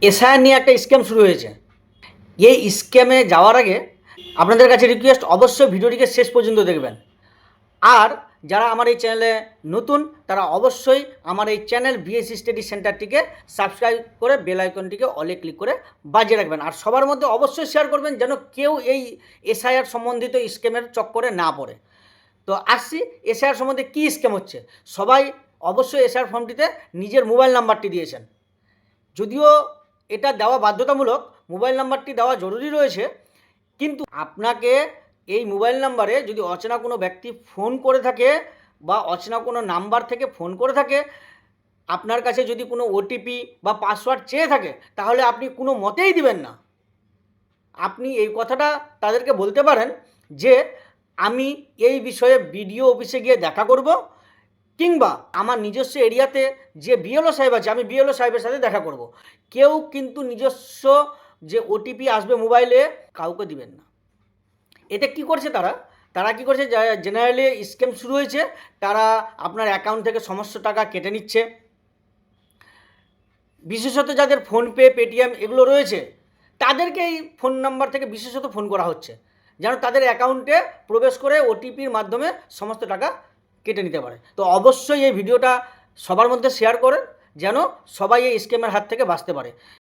SIR নিয়ে একটা scam শুরু হয়েছে। এই স্ক্যামে যাওয়ার আগে আপনাদের কাছে রিকোয়েস্ট, অবশ্যই ভিডিওটিকে শেষ পর্যন্ত দেখবেন। আর যারা আমার এই চ্যানেলে নতুন তারা অবশ্যই আমার এই চ্যানেল বিএসসি স্টাডি সেন্টারটিকে সাবস্ক্রাইব করে বেল আইকনটিকে অলে ক্লিক করে বাজিয়ে রাখবেন। আর সবার মধ্যে অবশ্যই শেয়ার করবেন যেন কেউ এই এসআইআর সম্বন্ধিত স্ক্যামের চক্করে না পড়ে। তো আসছি এসআইআর সম্বন্ধে কী স্ক্যাম হচ্ছে। সবাই অবশ্যই এসআইআর ফর্মটিতে নিজের মোবাইল নাম্বারটি দিয়েছেন। যদিও এটা দেওয়া বাধ্যতামূলক, মোবাইল নাম্বারটি দেওয়া জরুরি রয়েছে, কিন্তু আপনাকে এই মোবাইল নাম্বারে যদি অচেনা কোনো ব্যক্তি ফোন করে থাকে বা অচেনা কোনো নাম্বার থেকে ফোন করে থাকে, আপনার কাছে যদি কোনো ওটিপি বা পাসওয়ার্ড চেয়ে থাকে, তাহলে আপনি কোনো মতেই দিবেন না। আপনি এই কথাটা তাদেরকে বলতে পারেন যে আমি এই বিষয়ে বিডিও অফিসে গিয়ে দেখা করব, কিংবা আমার নিজস্ব এরিয়াতে যে বিএলও সাহেব আছে আমি বিএলও সাহেবের সাথে দেখা করব। কেউ কিন্তু নিজস্ব যে ওটিপি আসবে মোবাইলে কাউকে দিবেন না। এতে কি করছে তারা কি করছে, জেনারেলি স্ক্যাম শুরু হয়েছে। তারা আপনার অ্যাকাউন্ট থেকে সমস্ত টাকা কেটে নিচ্ছে। বিশেষত যাদের ফোনপে, পেটিএম এগুলো রয়েছে, তাদেরকে এই ফোন নাম্বার থেকে বিশেষত ফোন করা হচ্ছে যেন তাদের অ্যাকাউন্টে প্রবেশ করে ওটিপির মাধ্যমে সমস্ত টাকা কেটে নিতে পারে। তো অবশ্যই এই ভিডিওটা সবার মধ্যে শেয়ার করেন যেন সবাই এই স্ক্যামের হাত থেকে বাঁচতে পারে।